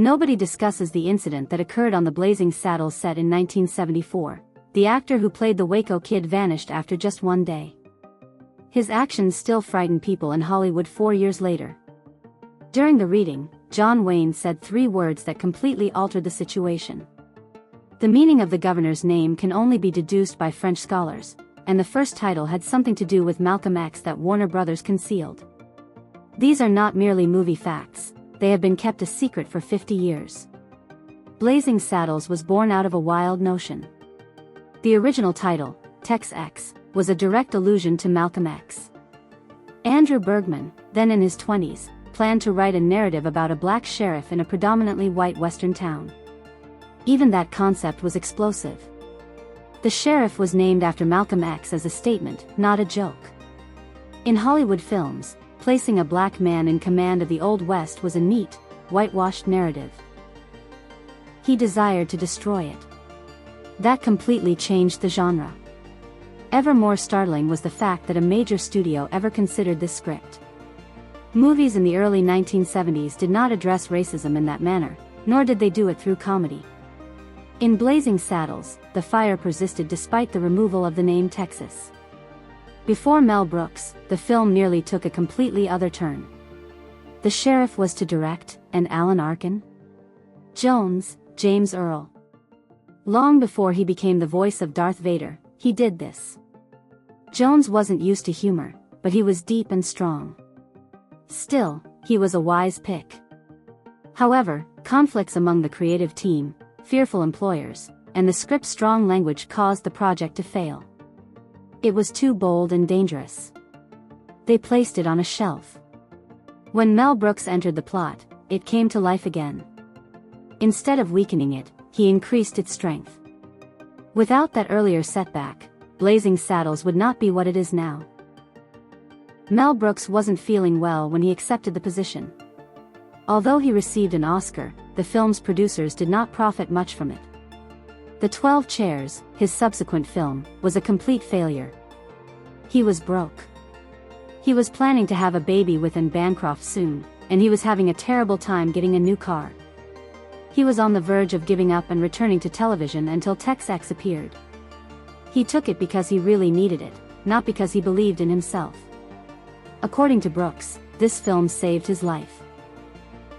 Nobody discusses the incident that occurred on the Blazing Saddles set in 1974. The actor who played the Waco Kid vanished after just one day. His actions still frighten people in Hollywood 4 years later. During the reading, John Wayne said 3 words that completely altered the situation. The meaning of the governor's name can only be deduced by French scholars, and the first title had something to do with Malcolm X that Warner Brothers concealed. These are not merely movie facts, they have been kept a secret for 50 years. Blazing Saddles was born out of a wild notion. The original title, Tex X, was a direct allusion to Malcolm X. Andrew Bergman, then in his 20s, planned to write a narrative about a black sheriff in a predominantly white western town. Even that concept was explosive. The sheriff was named after Malcolm X as a statement, not a joke. In Hollywood films, placing a black man in command of the Old West was a neat, whitewashed narrative. He desired to destroy it. That completely changed the genre. Ever more startling was the fact that a major studio ever considered this script. Movies in the early 1970s did not address racism in that manner, nor did they do it through comedy. In Blazing Saddles, the fire persisted despite the removal of the name Texas. Before Mel Brooks, the film nearly took a completely other turn. The sheriff was to direct, and Alan Arkin? Jones, James Earl. Long before he became the voice of Darth Vader, he did this. Jones wasn't used to humor, but he was deep and strong. Still, he was a wise pick. However, conflicts among the creative team, fearful employers, and the script's strong language caused the project to fail. It was too bold and dangerous. They placed it on a shelf. When Mel Brooks entered the plot, it came to life again. Instead of weakening it, he increased its strength. Without that earlier setback, Blazing Saddles would not be what it is now. Mel Brooks wasn't feeling well when he accepted the position. Although he received an Oscar, the film's producers did not profit much from it. The 12 Chairs, his subsequent film, was a complete failure. He was broke. He was planning to have a baby with Anne Bancroft soon, and he was having a terrible time getting a new car. He was on the verge of giving up and returning to television until Tex X appeared. He took it because he really needed it, not because he believed in himself. According to Brooks, this film saved his life.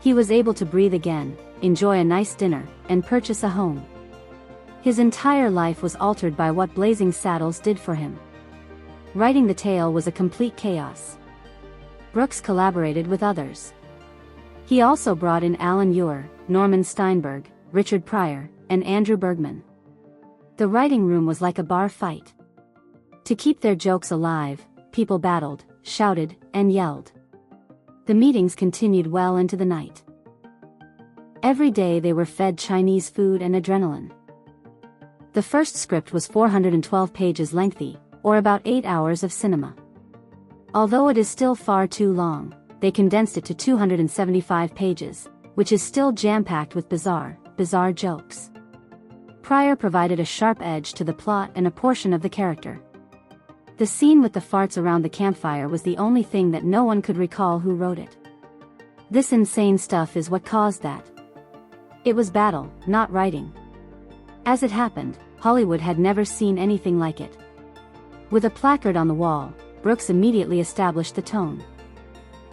He was able to breathe again, enjoy a nice dinner, and purchase a home. His entire life was altered by what Blazing Saddles did for him. Writing the tale was a complete chaos. Brooks collaborated with others. He also brought in Alan Ure, Norman Steinberg, Richard Pryor, and Andrew Bergman. The writing room was like a bar fight. To keep their jokes alive, people battled, shouted, and yelled. The meetings continued well into the night. Every day they were fed Chinese food and adrenaline. The first script was 412 pages lengthy, or about 8 hours of cinema. Although it is still far too long, they condensed it to 275 pages, which is still jam-packed with bizarre jokes. Pryor provided a sharp edge to the plot and a portion of the character. The scene with the farts around the campfire was the only thing that no one could recall who wrote it. This insane stuff is what caused that. It was battle, not writing. As it happened, Hollywood had never seen anything like it. With a placard on the wall, Brooks immediately established the tone.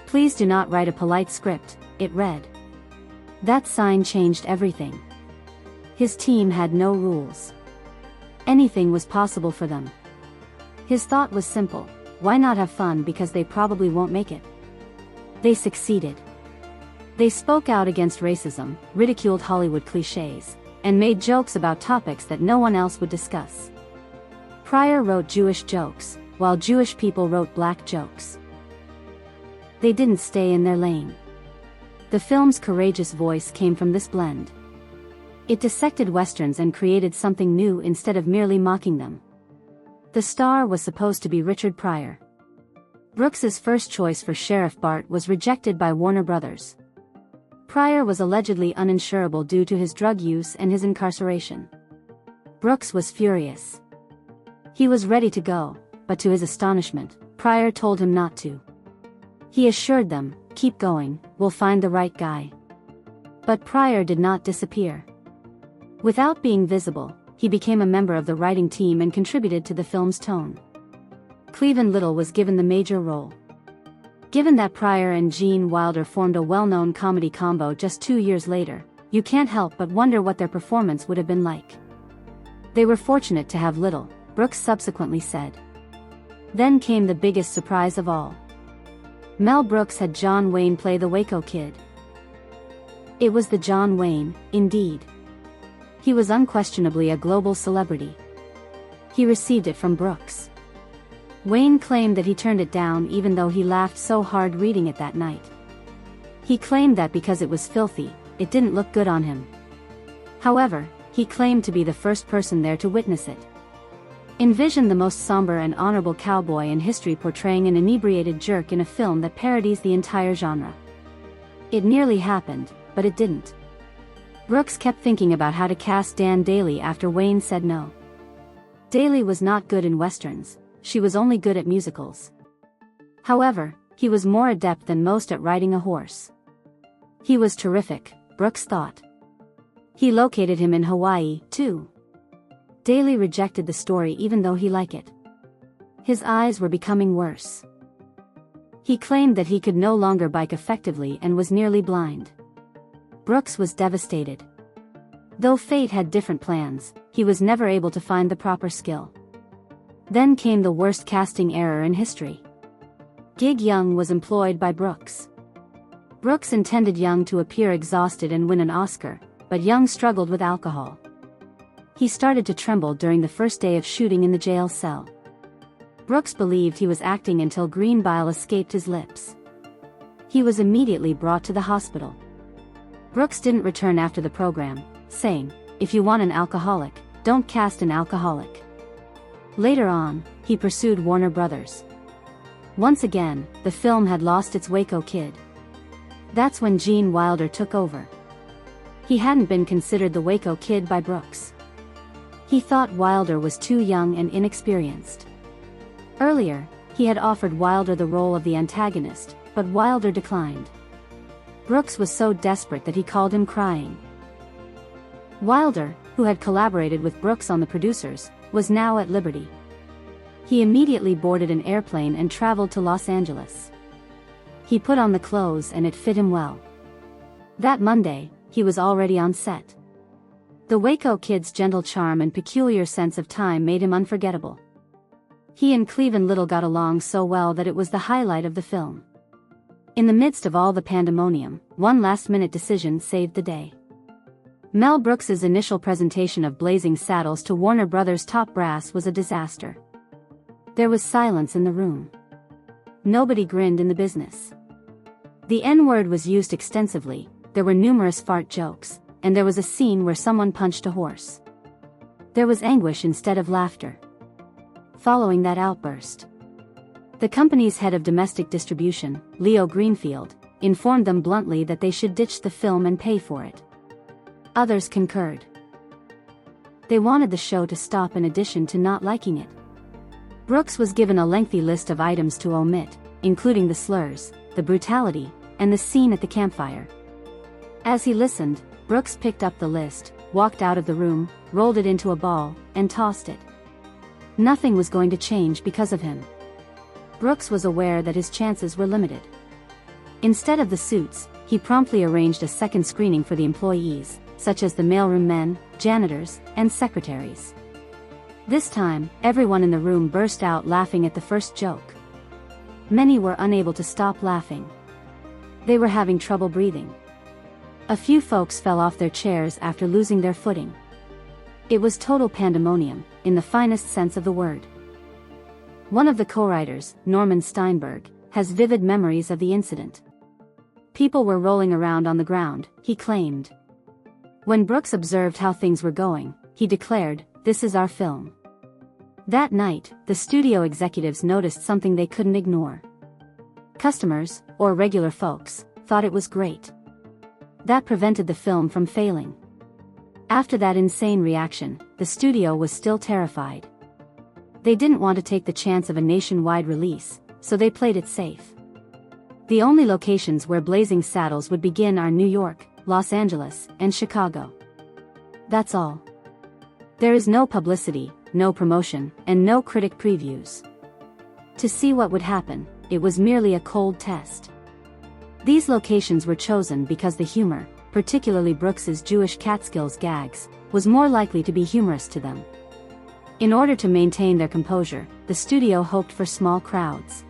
"Please do not write a polite script," it read. That sign changed everything. His team had no rules. Anything was possible for them. His thought was simple: why not have fun because they probably won't make it? They succeeded. They spoke out against racism, ridiculed Hollywood cliches, and made jokes about topics that no one else would discuss. Pryor wrote Jewish jokes, while Jewish people wrote black jokes. They didn't stay in their lane. The film's courageous voice came from this blend. It dissected westerns and created something new instead of merely mocking them. The star was supposed to be Richard Pryor. Brooks's first choice for Sheriff Bart was rejected by Warner Brothers. Pryor was allegedly uninsurable due to his drug use and his incarceration. Brooks was furious. He was ready to go, but to his astonishment, Pryor told him not to. He assured them, "Keep going, we'll find the right guy." But Pryor did not disappear. Without being visible, he became a member of the writing team and contributed to the film's tone. Cleavon Little was given the major role. Given that Pryor and Gene Wilder formed a well-known comedy combo just 2 years later, you can't help but wonder what their performance would have been like. They were fortunate to have Little, Brooks subsequently said. Then came the biggest surprise of all. Mel Brooks had John Wayne play the Waco Kid. It was the John Wayne, indeed. He was unquestionably a global celebrity. He received it from Brooks. Wayne claimed that he turned it down even though he laughed so hard reading it that night. He claimed that because it was filthy, it didn't look good on him. However, he claimed to be the first person there to witness it. Envision the most somber and honorable cowboy in history portraying an inebriated jerk in a film that parodies the entire genre. It nearly happened, but it didn't. Brooks kept thinking about how to cast Dan Dailey after Wayne said no. Dailey was not good in westerns. She was only good at musicals. However, he was more adept than most at riding a horse. He was terrific, Brooks thought. He located him in Hawaii, too. Dailey rejected the story even though he liked it. His eyes were becoming worse. He claimed that he could no longer bike effectively and was nearly blind. Brooks was devastated. Though fate had different plans, he was never able to find the proper skill. Then came the worst casting error in history. Gig Young was employed by Brooks. Brooks intended Young to appear exhausted and win an Oscar, but Young struggled with alcohol. He started to tremble during the first day of shooting in the jail cell. Brooks believed he was acting until green bile escaped his lips. He was immediately brought to the hospital. Brooks didn't return after the program, saying, "If you want an alcoholic, don't cast an alcoholic." Later on, he pursued Warner Brothers. Once again, the film had lost its Waco Kid. That's when Gene Wilder took over. He hadn't been considered the Waco Kid by Brooks. He thought Wilder was too young and inexperienced. Earlier, he had offered Wilder the role of the antagonist, but Wilder declined. Brooks was so desperate that he called him crying. Wilder, who had collaborated with Brooks on The Producers, was now at liberty. He immediately boarded an airplane and traveled to Los Angeles. He put on the clothes and it fit him well. That Monday, he was already on set. The Waco Kid's gentle charm and peculiar sense of time made him unforgettable. He and Cleavon Little got along so well that it was the highlight of the film. In the midst of all the pandemonium, one last-minute decision saved the day. Mel Brooks's initial presentation of Blazing Saddles to Warner Brothers' top brass was a disaster. There was silence in the room. Nobody grinned in the business. The N-word was used extensively, there were numerous fart jokes, and there was a scene where someone punched a horse. There was anguish instead of laughter. Following that outburst, the company's head of domestic distribution, Leo Greenfield, informed them bluntly that they should ditch the film and pay for it. Others concurred. They wanted the show to stop in addition to not liking it. Brooks was given a lengthy list of items to omit, including the slurs, the brutality, and the scene at the campfire. As he listened, Brooks picked up the list, walked out of the room, rolled it into a ball, and tossed it. Nothing was going to change because of him. Brooks was aware that his chances were limited. Instead of the suits, he promptly arranged a second screening for the employees, such as the mailroom men, janitors, and secretaries. This time, everyone in the room burst out laughing at the first joke. Many were unable to stop laughing. They were having trouble breathing. A few folks fell off their chairs after losing their footing. It was total pandemonium, in the finest sense of the word. One of the co-writers, Norman Steinberg, has vivid memories of the incident. People were rolling around on the ground, he claimed. When Brooks observed how things were going, he declared, "This is our film." That night, the studio executives noticed something they couldn't ignore. Customers, or regular folks, thought it was great. That prevented the film from failing. After that insane reaction, the studio was still terrified. They didn't want to take the chance of a nationwide release, so they played it safe. The only locations where Blazing Saddles would begin are New York, Los Angeles, and Chicago. That's all. There is no publicity, no promotion, and no critic previews. To see what would happen, it was merely a cold test. These locations were chosen because the humor, particularly Brooks's Jewish Catskills gags, was more likely to be humorous to them. In order to maintain their composure, the studio hoped for small crowds.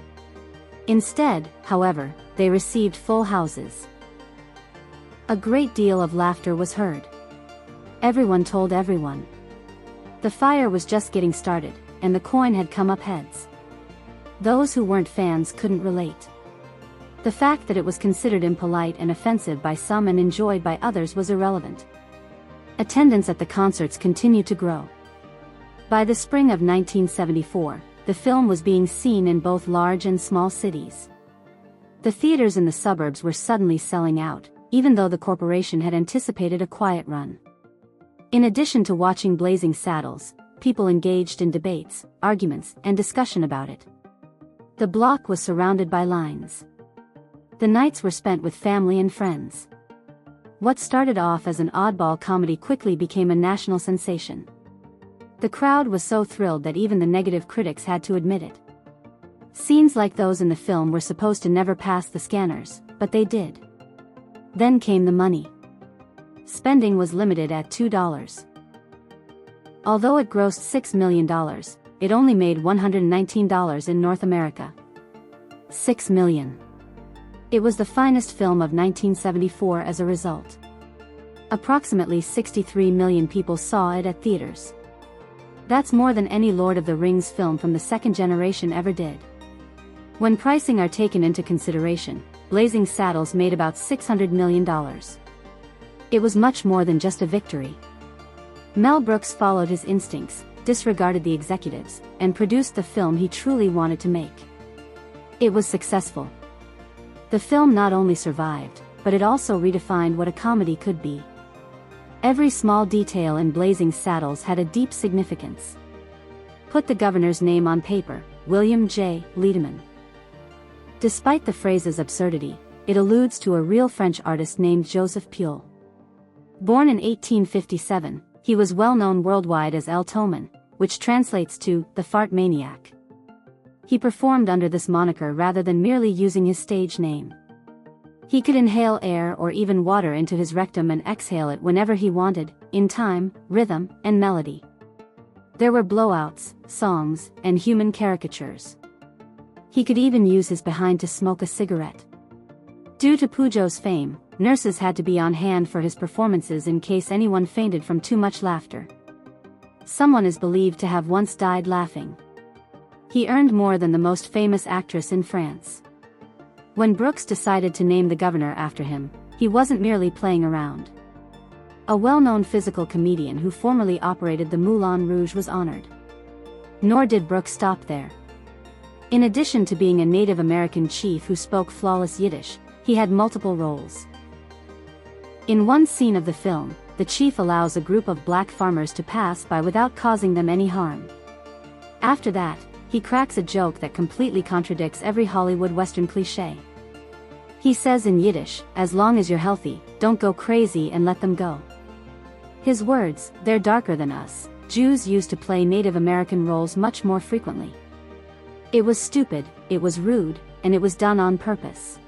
Instead, however, they received full houses. A great deal of laughter was heard. Everyone told everyone. The fire was just getting started, and the coin had come up heads. Those who weren't fans couldn't relate. The fact that it was considered impolite and offensive by some and enjoyed by others was irrelevant. Attendance at the concerts continued to grow. By the spring of 1974, the film was being seen in both large and small cities. The theaters in the suburbs were suddenly selling out, even though the corporation had anticipated a quiet run. In addition to watching Blazing Saddles, people engaged in debates, arguments, and discussion about it. The block was surrounded by lines. The nights were spent with family and friends. What started off as an oddball comedy quickly became a national sensation. The crowd was so thrilled that even the negative critics had to admit it. Scenes like those in the film were supposed to never pass the scanners, but they did. Then came the money. Spending was limited at $2. Although it grossed $6 million, it only made $119 in North America. $6 million. It was the finest film of 1974 as a result. Approximately 63 million people saw it at theaters. That's more than any Lord of the Rings film from the second generation ever did. When pricing are taken into consideration, Blazing Saddles made about $600 million. It was much more than just a victory. Mel Brooks followed his instincts, disregarded the executives, and produced the film he truly wanted to make. It was successful. The film not only survived, but it also redefined what a comedy could be. Every small detail in Blazing Saddles had a deep significance. Put the governor's name on paper, William J. Liedemann. Despite the phrase's absurdity, it alludes to a real French artist named Joseph Puel. Born in 1857, he was well known worldwide as El Toman, which translates to the fart maniac. He performed under this moniker rather than merely using his stage name. He could inhale air or even water into his rectum and exhale it whenever he wanted, in time, rhythm, and melody. There were blowouts, songs, and human caricatures. He could even use his behind to smoke a cigarette. Due to Pujo's fame, nurses had to be on hand for his performances in case anyone fainted from too much laughter. Someone is believed to have once died laughing. He earned more than the most famous actress in France. When Brooks decided to name the governor after him, he wasn't merely playing around. A well-known physical comedian who formerly operated the Moulin Rouge was honored. Nor did Brooks stop there. In addition to being a Native American chief who spoke flawless Yiddish, he had multiple roles. In one scene of the film, the chief allows a group of black farmers to pass by without causing them any harm. After that, he cracks a joke that completely contradicts every Hollywood Western cliché. He says in Yiddish, "As long as you're healthy, don't go crazy and let them go." His words, "They're darker than us." Jews used to play Native American roles much more frequently. It was stupid, it was rude, and it was done on purpose.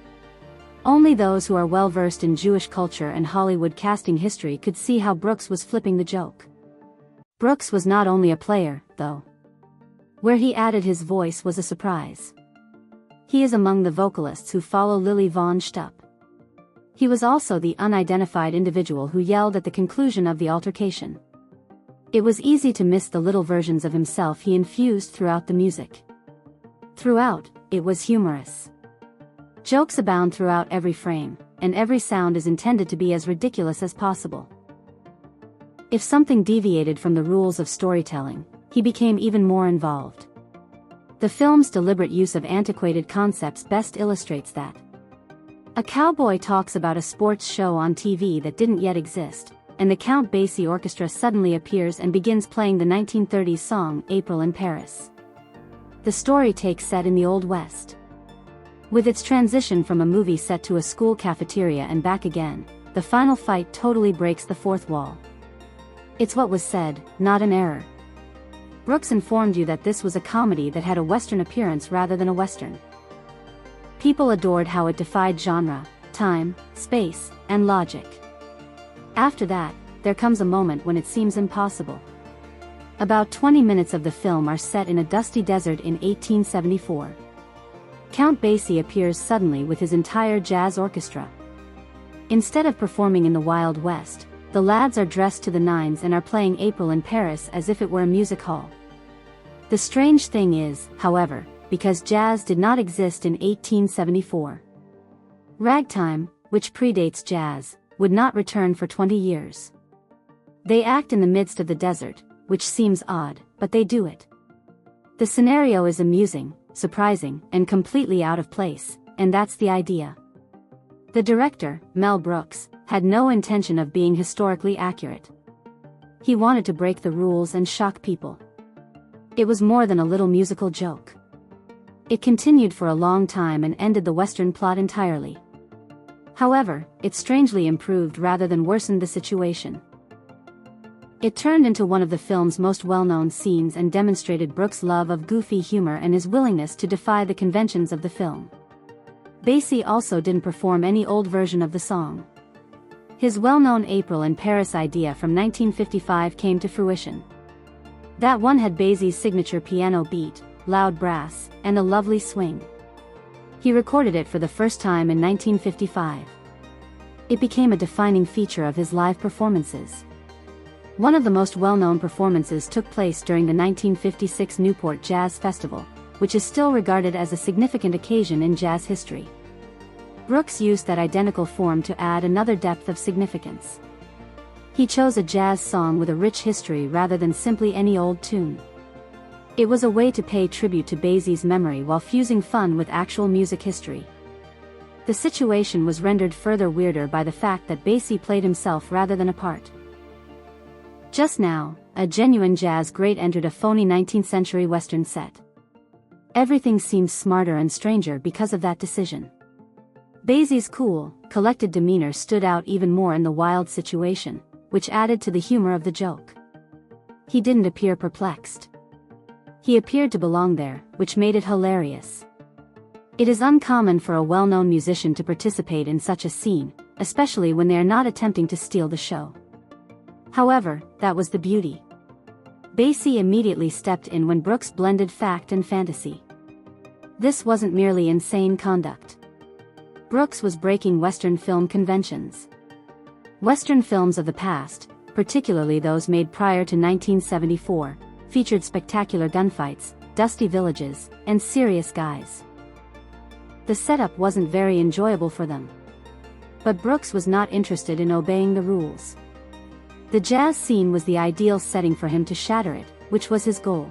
Only those who are well-versed in Jewish culture and Hollywood casting history could see how Brooks was flipping the joke. Brooks was not only a player, though. Where he added his voice was a surprise. He is among the vocalists who follow Lily Von Shtupp. He was also the unidentified individual who yelled at the conclusion of the altercation. It was easy to miss the little versions of himself he infused throughout the music. Throughout, it was humorous. Jokes abound throughout every frame, and every sound is intended to be as ridiculous as possible. If something deviated from the rules of storytelling, he became even more involved. The film's deliberate use of antiquated concepts best illustrates that. A cowboy talks about a sports show on TV that didn't yet exist, and the Count Basie Orchestra suddenly appears and begins playing the 1930s song April in Paris. The story takes set in the Old West. With its transition from a movie set to a school cafeteria and back again, the final fight totally breaks the fourth wall. It's what was said, not an error. Brooks informed you that this was a comedy that had a Western appearance rather than a Western. People adored how it defied genre, time, space, and logic. After that, there comes a moment when it seems impossible. About 20 minutes of the film are set in a dusty desert in 1874. Count Basie appears suddenly with his entire jazz orchestra. Instead of performing in the Wild West, the lads are dressed to the nines and are playing April in Paris as if it were a music hall. The strange thing is, however, because jazz did not exist in 1874. Ragtime, which predates jazz, would not return for 20 years. They act in the midst of the desert, which seems odd, but they do it. The scenario is amusing, surprising, and completely out of place, and that's the idea. The director, Mel Brooks, had no intention of being historically accurate. He wanted to break the rules and shock people. It was more than a little musical joke. It continued for a long time and ended the Western plot entirely. However, it strangely improved rather than worsened the situation. It turned into one of the film's most well-known scenes and demonstrated Brooks' love of goofy humor and his willingness to defy the conventions of the film. Basie also didn't perform any old version of the song. His well-known April in Paris idea from 1955 came to fruition. That one had Basie's signature piano beat, loud brass, and a lovely swing. He recorded it for the first time in 1955. It became a defining feature of his live performances. One of the most well-known performances took place during the 1956 Newport Jazz Festival, which is still regarded as a significant occasion in jazz history. Brooks used that identical form to add another depth of significance. He chose a jazz song with a rich history rather than simply any old tune. It was a way to pay tribute to Basie's memory while fusing fun with actual music history. The situation was rendered further weirder by the fact that Basie played himself rather than a part. Just now, a genuine jazz great entered a phony 19th century Western set. Everything seems smarter and stranger because of that decision. Basie's cool, collected demeanor stood out even more in the wild situation, which added to the humor of the joke. He didn't appear perplexed. He appeared to belong there, which made it hilarious. It is uncommon for a well-known musician to participate in such a scene, especially when they are not attempting to steal the show. However, that was the beauty. Basie immediately stepped in when Brooks blended fact and fantasy. This wasn't merely insane conduct. Brooks was breaking Western film conventions. Western films of the past, particularly those made prior to 1974, featured spectacular gunfights, dusty villages, and serious guys. The setup wasn't very enjoyable for them. But Brooks was not interested in obeying the rules. The jazz scene was the ideal setting for him to shatter it, which was his goal.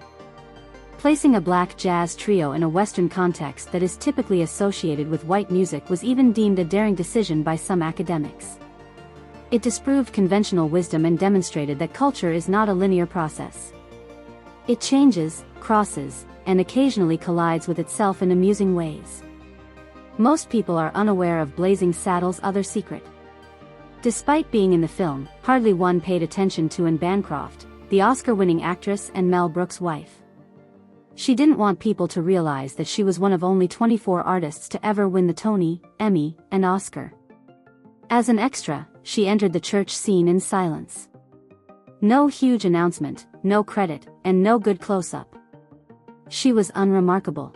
Placing a black jazz trio in a Western context that is typically associated with white music was even deemed a daring decision by some academics. It disproved conventional wisdom and demonstrated that culture is not a linear process. It changes, crosses, and occasionally collides with itself in amusing ways. Most people are unaware of Blazing Saddles' other secret. Despite being in the film, hardly one paid attention to Anne Bancroft, the Oscar-winning actress and Mel Brooks' wife. She didn't want people to realize that she was one of only 24 artists to ever win the Tony, Emmy, and Oscar. As an extra, she entered the church scene in silence. No huge announcement, no credit, and no good close-up. She was unremarkable.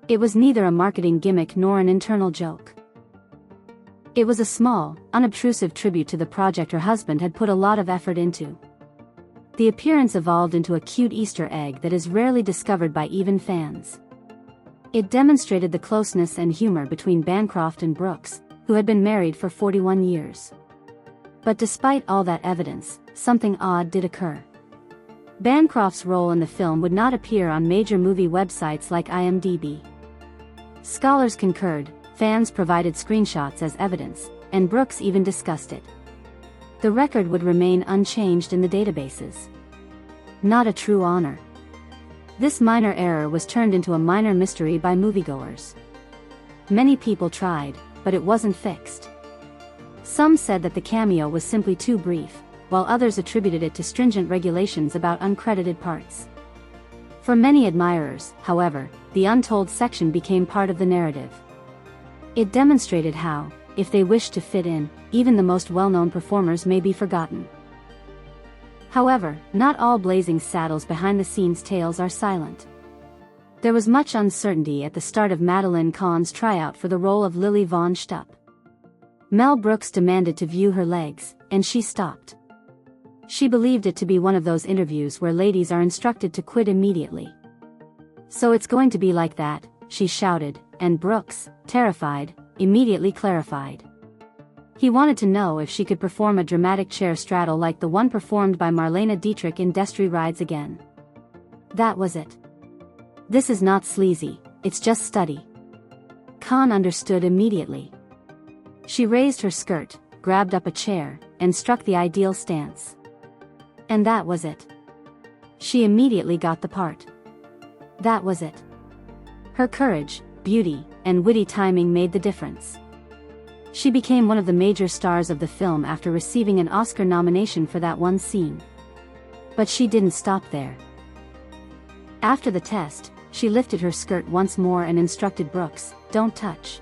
It was neither a marketing gimmick nor an internal joke. It was a small, unobtrusive tribute to the project her husband had put a lot of effort into. The appearance evolved into a cute Easter egg that is rarely discovered by even fans. It demonstrated the closeness and humor between Bancroft and Brooks, who had been married for 41 years. But despite all that evidence, something odd did occur. Bancroft's role in the film would not appear on major movie websites like IMDb. Scholars concurred, fans provided screenshots as evidence, and Brooks even discussed it. The record would remain unchanged in the databases. Not a true honor. This minor error was turned into a minor mystery by moviegoers. Many people tried, but it wasn't fixed. Some said that the cameo was simply too brief, while others attributed it to stringent regulations about uncredited parts. For many admirers, however, the untold section became part of the narrative. It demonstrated how, if they wished to fit in, even the most well-known performers may be forgotten. However, not all Blazing Saddles behind-the-scenes tales are silent. There was much uncertainty at the start of Madeline Kahn's tryout for the role of Lily Von Stupp. Mel Brooks demanded to view her legs, and she stopped. She believed it to be one of those interviews where ladies are instructed to quit immediately. "So it's going to be like that," she shouted, and Brooks, terrified, immediately clarified. He wanted to know if she could perform a dramatic chair straddle like the one performed by Marlene Dietrich in Destry Rides Again. That was it. "This is not sleazy, it's just study." Kahn understood immediately. She raised her skirt, grabbed up a chair, and struck the ideal stance. And that was it. She immediately got the part. That was it. Her courage, beauty, and witty timing made the difference. She became one of the major stars of the film after receiving an Oscar nomination for that one scene. But she didn't stop there. After the test, she lifted her skirt once more and instructed Brooks, "Don't touch."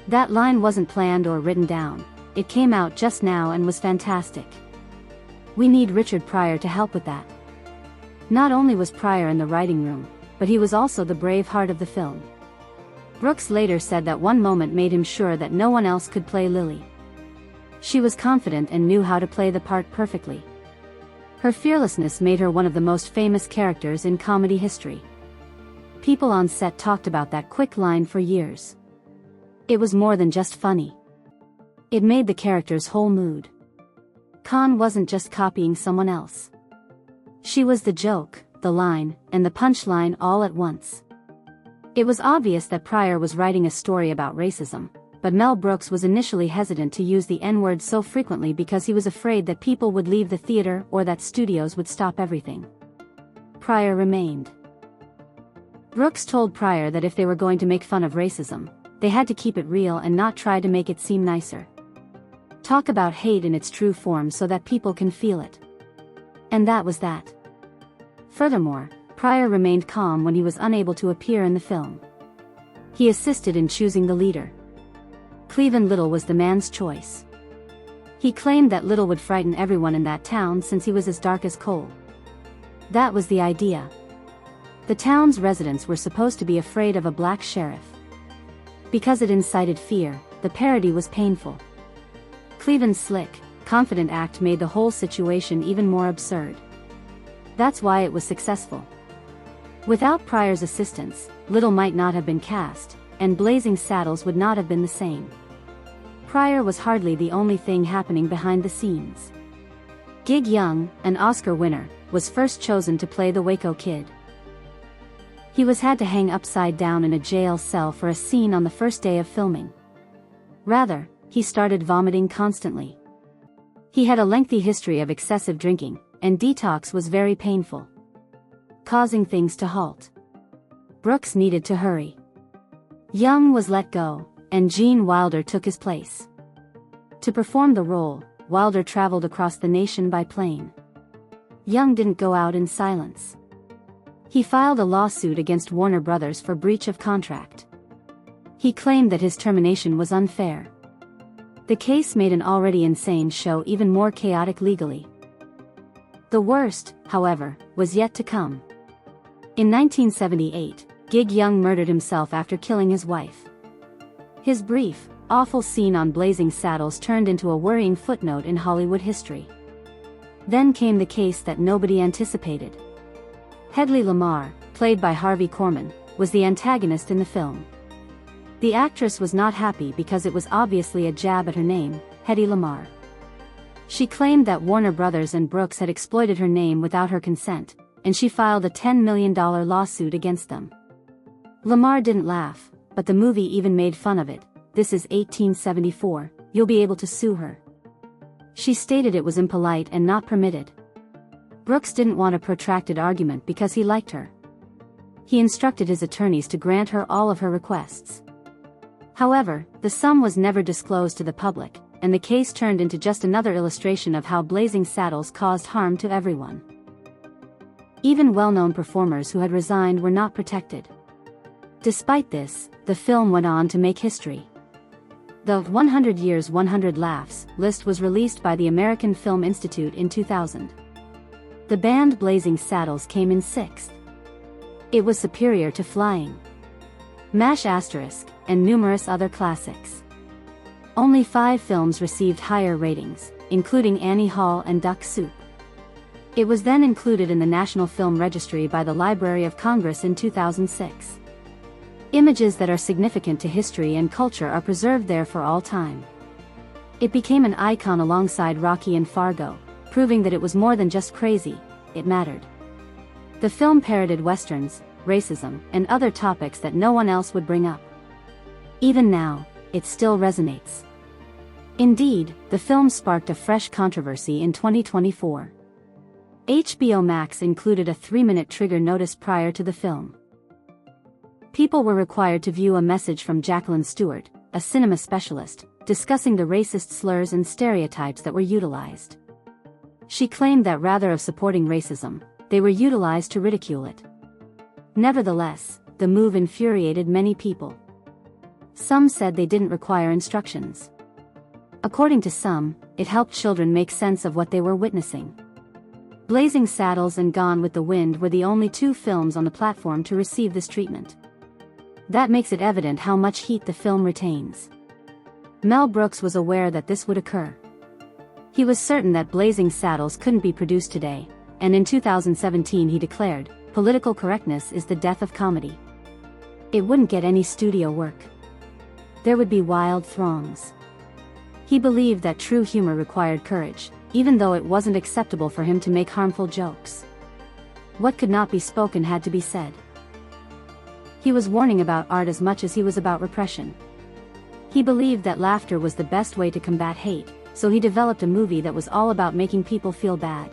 That line wasn't planned or written down, it came out just now and was fantastic. We need Richard Pryor to help with that. Not only was Pryor in the writing room, but he was also the brave heart of the film. Brooks later said that one moment made him sure that no one else could play Lily. She was confident and knew how to play the part perfectly. Her fearlessness made her one of the most famous characters in comedy history. People on set talked about that quick line for years. It was more than just funny. It made the character's whole mood. Kahn wasn't just copying someone else. She was the joke, the line, and the punchline all at once. It was obvious that Pryor was writing a story about racism, but Mel Brooks was initially hesitant to use the N-word so frequently because he was afraid that people would leave the theater or that studios would stop everything. Pryor remained. Brooks told Pryor that if they were going to make fun of racism, they had to keep it real and not try to make it seem nicer. Talk about hate in its true form so that people can feel it. And that was that. Furthermore, Pryor remained calm when he was unable to appear in the film. He assisted in choosing the leader. Cleveland Little was the man's choice. He claimed that Little would frighten everyone in that town since he was as dark as coal. That was the idea. The town's residents were supposed to be afraid of a black sheriff. Because it incited fear, the parody was painful. Cleveland's slick, confident act made the whole situation even more absurd. That's why it was successful. Without Pryor's assistance, Little might not have been cast, and Blazing Saddles would not have been the same. Pryor was hardly the only thing happening behind the scenes. Gig Young, an Oscar winner, was first chosen to play the Waco Kid. He was had to hang upside down in a jail cell for a scene on the first day of filming. Rather, he started vomiting constantly. He had a lengthy history of excessive drinking, and detox was very painful, causing things to halt. Brooks needed to hurry. Young was let go, and Gene Wilder took his place. To perform the role, Wilder traveled across the nation by plane. Young didn't go out in silence. He filed a lawsuit against Warner Brothers for breach of contract. He claimed that his termination was unfair. The case made an already insane show even more chaotic legally. The worst, however, was yet to come. In 1978, Gig Young murdered himself after killing his wife. His brief, awful scene on Blazing Saddles turned into a worrying footnote in Hollywood history. Then came the case that nobody anticipated. Hedy Lamarr, played by Harvey Korman, was the antagonist in the film. The actress was not happy because it was obviously a jab at her name, Hedy Lamarr. She claimed that Warner Brothers and Brooks had exploited her name without her consent, and she filed a $10 million lawsuit against them. Lamarr didn't laugh, but the movie even made fun of it. "This is 1874, you'll be able to sue her." She stated it was impolite and not permitted. Brooks didn't want a protracted argument because he liked her. He instructed his attorneys to grant her all of her requests. However, the sum was never disclosed to the public, and the case turned into just another illustration of how Blazing Saddles caused harm to everyone. Even well-known performers who had resigned were not protected. Despite this, the film went on to make history. The 100 Years 100 Laughs list was released by the American Film Institute in 2000. The band Blazing Saddles came in 6th. It was superior to Flying, MASH**, and numerous other classics. Only 5 films received higher ratings, including Annie Hall and Duck Soup. It was then included in the National Film Registry by the Library of Congress in 2006. Images that are significant to history and culture are preserved there for all time. It became an icon alongside Rocky and Fargo, proving that it was more than just crazy, it mattered. The film parodied westerns, racism, and other topics that no one else would bring up. Even now, it still resonates. Indeed, the film sparked a fresh controversy in 2024. HBO Max included a 3-minute trigger notice prior to the film. People were required to view a message from Jacqueline Stewart, a cinema specialist, discussing the racist slurs and stereotypes that were utilized. She claimed that rather than supporting racism, they were utilized to ridicule it. Nevertheless, the move infuriated many people. Some said they didn't require instructions. According to some, it helped children make sense of what they were witnessing. Blazing Saddles and Gone with the Wind were the only 2 films on the platform to receive this treatment. That makes it evident how much heat the film retains. Mel Brooks was aware that this would occur. He was certain that Blazing Saddles couldn't be produced today, and in 2017 he declared, "Political correctness is the death of comedy." It wouldn't get any studio work. There would be wild throngs. He believed that true humor required courage, even though it wasn't acceptable for him to make harmful jokes. What could not be spoken had to be said. He was warning about art as much as he was about repression. He believed that laughter was the best way to combat hate, so he developed a movie that was all about making people feel bad.